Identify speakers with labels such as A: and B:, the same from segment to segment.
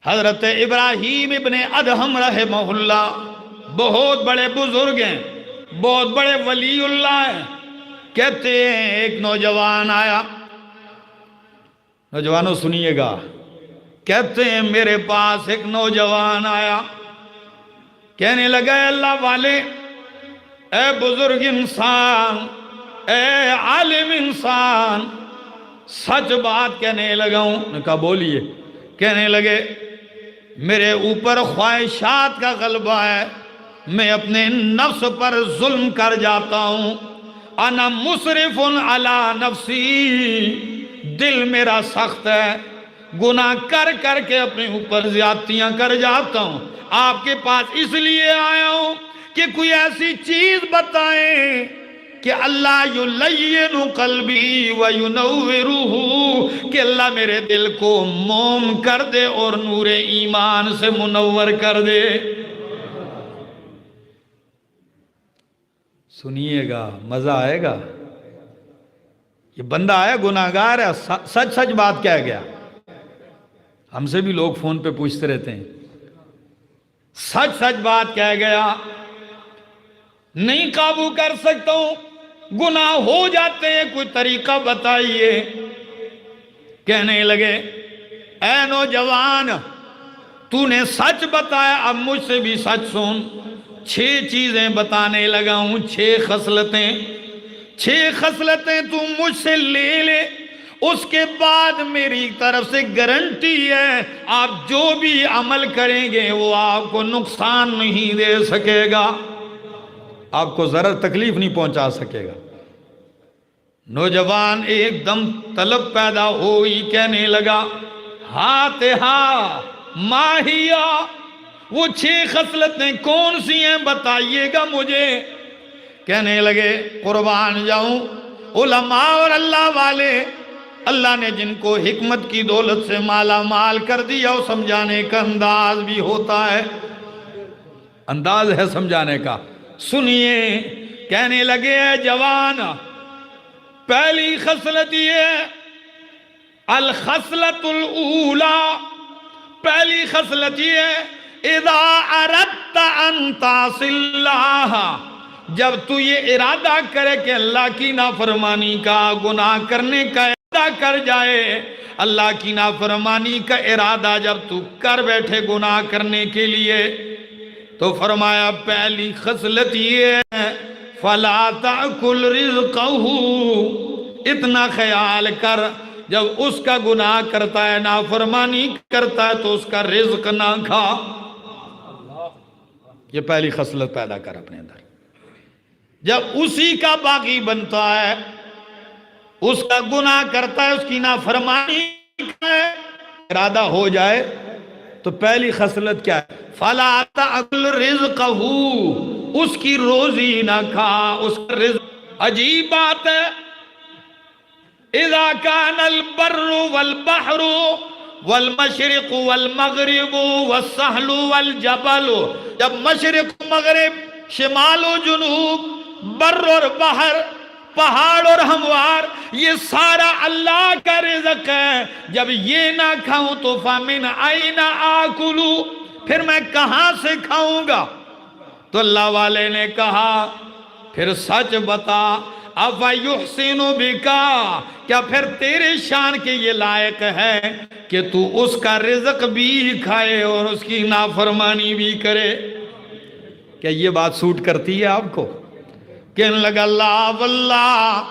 A: حضرت ابراہیم ابن ادہم رحمہ اللہ بہت بڑے بزرگ ہیں، بہت بڑے ولی اللہ ہیں. کہتے ہیں ایک نوجوان آیا، نوجوانوں سنیے گا، کہتے ہیں میرے پاس ایک نوجوان آیا، کہنے لگا اے اللہ والے، اے بزرگ انسان، اے عالم انسان، سچ بات کہنے لگا ہوں. نے کہا بولیے. کہنے لگے میرے اوپر خواہشات کا غلبہ ہے، میں اپنے نفس پر ظلم کر جاتا ہوں. انا مصرف علی نفسی، دل میرا سخت ہے، گناہ کر کر کے اپنے اوپر زیادتیاں کر جاتا ہوں. آپ کے پاس اس لیے آیا ہوں کہ کوئی ایسی چیز بتائیں کہ اللہ یلین قلبی وینورہ، کہ اللہ میرے دل کو موم کر دے اور نور ایمان سے منور کر دے. سنیے گا، مزہ آئے گا. یہ بندہ ہے، گناہگار ہے، سچ سچ بات کہہ گیا. ہم سے بھی لوگ فون پہ پوچھتے رہتے ہیں، سچ سچ بات کہہ گیا، نہیں قابو کر سکتا ہوں، گناہ ہو جاتے ہیں، کوئی طریقہ بتائیے. کہنے لگے اے نوجوان، تو نے سچ بتایا، اب مجھ سے بھی سچ سن. 6 چیزیں بتانے لگا ہوں، 6 خصلتیں، 6 خصلتیں تو مجھ سے لے لے، اس کے بعد میری طرف سے گارنٹی ہے آپ جو بھی عمل کریں گے وہ آپ کو نقصان نہیں دے سکے گا، آپ کو ذرا تکلیف نہیں پہنچا سکے گا. نوجوان ایک دم طلب پیدا ہوئی، کہنے لگا ہاتھا ماہیا، وہ 6 خصلتیں کون سی ہیں بتائیے گا مجھے. کہنے لگے قربان جاؤں، علماء اور اللہ والے، اللہ نے جن کو حکمت کی دولت سے مالا مال کر دیا، وہ سمجھانے کا انداز بھی ہوتا ہے، انداز ہے سمجھانے کا. سنیے، کہنے لگے اے جوان، پہلی خصلت یہ ہے الخصلت الاولی، پہلی خصلت یہ ہے اذا اردت ان تعصی اللہ، جب تو یہ ارادہ کرے کہ اللہ کی نافرمانی کا، گناہ کرنے کا ارادہ کر جائے، اللہ کی نافرمانی کا ارادہ جب تو کر بیٹھے گناہ کرنے کے لیے، تو فرمایا پہلی خصلت یہ ہے فَلَا تَأْكُلْ رِزْقَهُ، اتنا خیال کر جب اس کا گناہ کرتا ہے، نافرمانی کرتا ہے، تو اس کا رزق نہ کھا. یہ پہلی خصلت پیدا کر اپنے اندر. جب اسی کا باغی بنتا ہے، اس کا گناہ کرتا ہے، اس کی نافرمانی کا ارادہ ہو جائے، تو پہلی خصلت کیا ہے؟ فَلَا تَأْكُلْ رِزْقَهُ، اس کی روزی نہ کھا، اس کا رزق. عجیب بات ہے، اِذَا كَانَ الْبَرُّ وَالْبَحْرُ وَالْمَشْرِقُ وَالْمَغْرِبُ وَالسَّحْلُ وَالْجَبَلُ، جب مشرق مغرب، شمال و جنوب، بر اور بحر، پہاڑ اور ہموار، یہ سارا اللہ کا رزق ہے، جب یہ نہ کھاؤں تو فَمِنْ أَيْنَ آكُلُ، پھر میں کہاں سے کھاؤں گا؟ تو اللہ والے نے کہا پھر سچ بتا، اَفَيُحْسِنُ بِكَ، کیا پھر تیرے شان کے یہ لائق ہے کہ تو اس کا رزق بھی کھائے اور اس کی نافرمانی بھی کرے؟ کیا یہ بات سوٹ کرتی ہے آپ کو؟ کہنے لگا لا واللہ،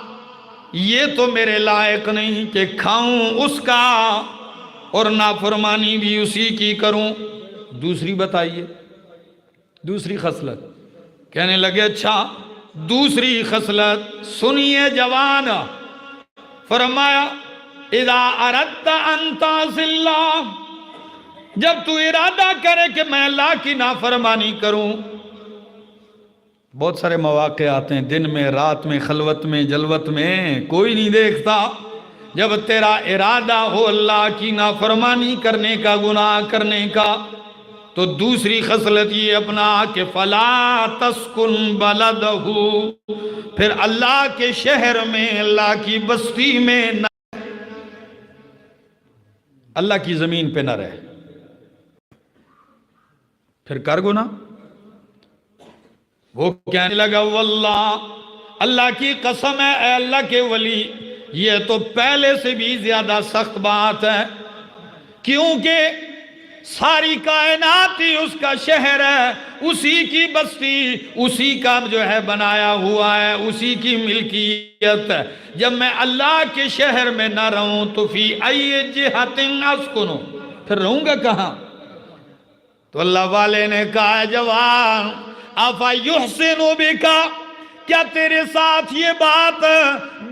A: یہ تو میرے لائق نہیں کہ کھاؤں اس کا اور نافرمانی بھی اسی کی کروں. دوسری بتائیے، دوسری خصلت. کہنے لگے اچھا دوسری خصلت سنیے جوان. فرمایا اذا اردت ان تعصی اللہ، جب تو ارادہ کرے کہ میں اللہ کی نافرمانی کروں. بہت سارے مواقع آتے ہیں، دن میں، رات میں، خلوت میں، جلوت میں، کوئی نہیں دیکھتا. جب تیرا ارادہ ہو اللہ کی نافرمانی کرنے کا، گناہ کرنے کا، تو دوسری خصلت یہ اپنا کہ فَلَا تَسْكُنْ بَلَدَهُ، پھر اللہ کے شہر میں، اللہ کی بستی میں نہ، اللہ کی زمین پہ نہ رہے. پھر کر گناہ. وہ کہنے لگا واللہ، اللہ کی قسم ہے اے اللہ کے ولی، یہ تو پہلے سے بھی زیادہ سخت بات ہے، کیونکہ ساری کائنات ہی اس کا شہر ہے، اسی کی بستی، اسی کا جو ہے بنایا ہوا ہے، اسی کی ملکیت ہے. جب میں اللہ کے شہر میں نہ رہوں تو فی ای جہت اسکنو، پھر رہوں گا کہاں؟ تو اللہ والے نے کہا جوان افا یحسن بکا، کیا تیرے ساتھ یہ بات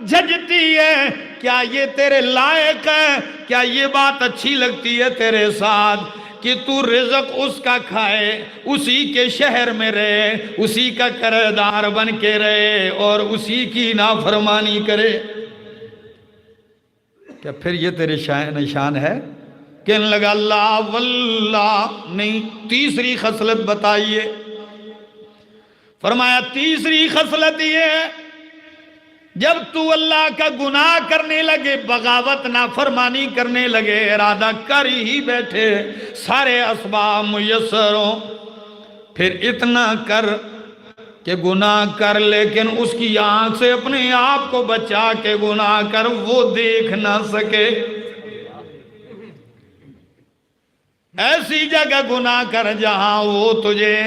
A: جھجتی ہے؟ کیا یہ تیرے لائق ہے؟ کیا یہ بات اچھی لگتی ہے تیرے ساتھ کہ تو رزق اس کا کھائے، اسی کے شہر میں رہے، اسی کا کرے دار بن کے رہے اور اسی کی نافرمانی کرے؟ کیا پھر یہ تیرے نشان ہے؟ کہنے لگا اللہ واللہ نہیں. تیسری خصلت بتائیے. فرمایا تیسری خصلت یہ ہے، جب تو اللہ کا گناہ کرنے لگے، بغاوت نافرمانی کرنے لگے، ارادہ کر ہی بیٹھے، سارے اسباب میسر ہوں، پھر اتنا کر کہ گناہ کر لیکن اس کی آنکھ سے اپنے آپ کو بچا کے گناہ کر، وہ دیکھ نہ سکے. ایسی جگہ گناہ کر جہاں وہ تجھے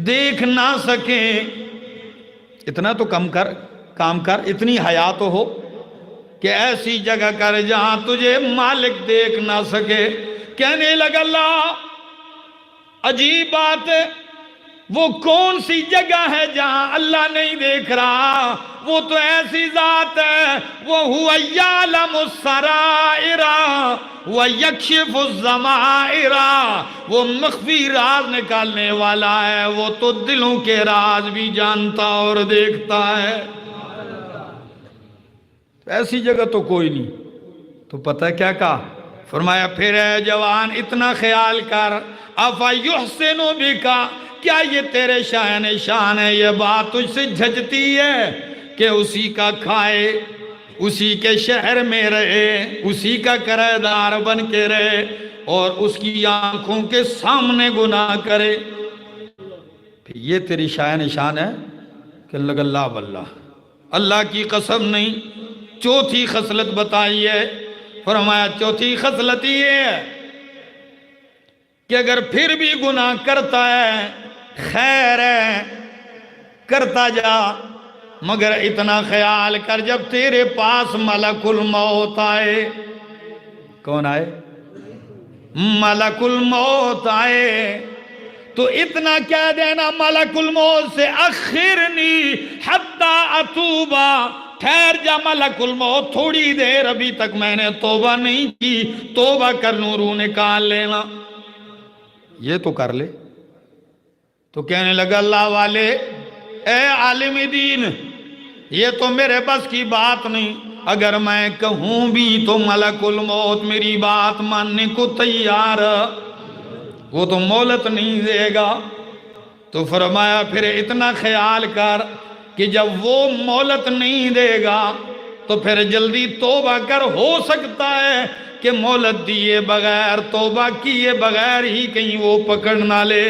A: دیکھ نہ سکے. اتنا تو کام کر، اتنی حیا تو ہو کہ ایسی جگہ کر جہاں تجھے مالک دیکھ نہ سکے. کہنے لگا اللہ عجیب بات ہے، وہ کون سی جگہ ہے جہاں اللہ نہیں دیکھ رہا؟ وہ تو ایسی ذات ہے، وَهُوَ يَعْلَمُ السَّرَائِرَ وَيَكْشِفُ الضَّمَائِرَ، وہ مخفی راز نکالنے والا ہے، وہ تو دلوں کے راز بھی جانتا اور دیکھتا ہے. ایسی جگہ تو کوئی نہیں. تو پتہ کیا کہا؟ فرمایا پھر اے جوان اتنا خیال کر، اَفَيُحْسِنُ بِكَ، کیا یہ تیرے شان شان ہے؟ یہ بات تجھ سے جھجتی ہے کہ اسی کا کھائے، اسی کے شہر میں رہے، اسی کا کرایہ دار بن کے رہے اور اس کی آنکھوں کے سامنے گناہ کرے؟ پھر یہ تیری شان ہے؟ کہ اللہ واللہ، اللہ کی قسم نہیں. چوتھی خصلت بتائیے. فرمایا چوتھی خصلت یہ ہے کہ اگر پھر بھی گناہ کرتا ہے خیر ہے، کرتا جا، مگر اتنا خیال کر جب تیرے پاس ملک الموت آئے. کون آئے؟ ملک الموت آئے تو اتنا کہہ دینا ملک الموت سے اخرنی حتی اتوبہ، ٹھہر جا ملک الموت تھوڑی دیر، ابھی تک میں نے توبہ نہیں کی، توبہ کر لوں، روح نکال لینا. یہ تو کر لے. تو کہنے لگا اللہ والے اے عالم دین، یہ تو میرے بس کی بات نہیں، اگر میں کہوں بھی تو ملک الموت میری بات ماننے کو تیار، وہ تو مہلت نہیں دے گا. تو فرمایا پھر اتنا خیال کر کہ جب وہ مہلت نہیں دے گا تو پھر جلدی توبہ کر، ہو سکتا ہے کہ مہلت دیے بغیر، توبہ کیے بغیر ہی کہیں وہ پکڑ نہ لے.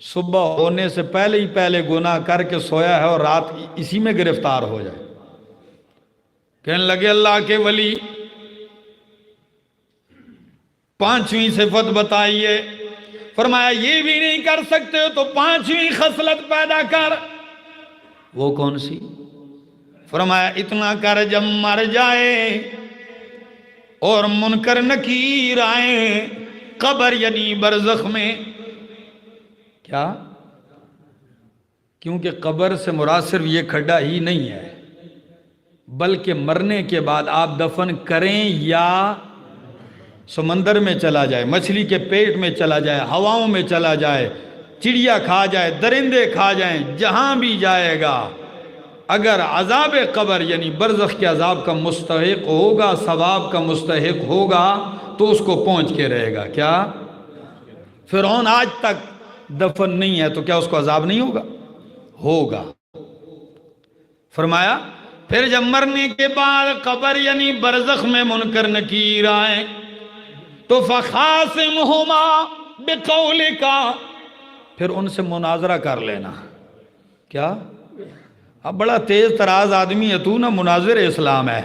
A: صبح ہونے سے پہلے ہی پہلے گناہ کر کے سویا ہے اور رات اسی میں گرفتار ہو جائے. کہنے لگے اللہ کے ولی پانچویں صفت بتائیے. فرمایا یہ بھی نہیں کر سکتے ہو تو پانچویں خصلت پیدا کر. وہ کون سی؟ فرمایا اتنا کر جب مر جائے اور منکر نکیر آئیں قبر یعنی برزخ میں. کیا؟ کیونکہ قبر سے مراد صرف یہ کھڈا ہی نہیں ہے، بلکہ مرنے کے بعد آپ دفن کریں یا سمندر میں چلا جائے، مچھلی کے پیٹ میں چلا جائے، ہواؤں میں چلا جائے، چڑیا کھا جائے، درندے کھا جائیں، جہاں بھی جائے گا، اگر عذاب قبر یعنی برزخ کے عذاب کا مستحق ہوگا، ثواب کا مستحق ہوگا تو اس کو پہنچ کے رہے گا. کیا؟ فرعون آج تک دفن نہیں ہے تو کیا اس کو عذاب نہیں ہوگا؟ ہوگا. فرمایا پھر جب مرنے کے بعد قبر یعنی برزخ میں منکر نکیر آئیں تو فخاصمہما، بقولکا، پھر ان سے مناظرہ کر لینا. کیا؟ اب بڑا تیز تراز آدمی ہے تو نا، مناظر اسلام ہے.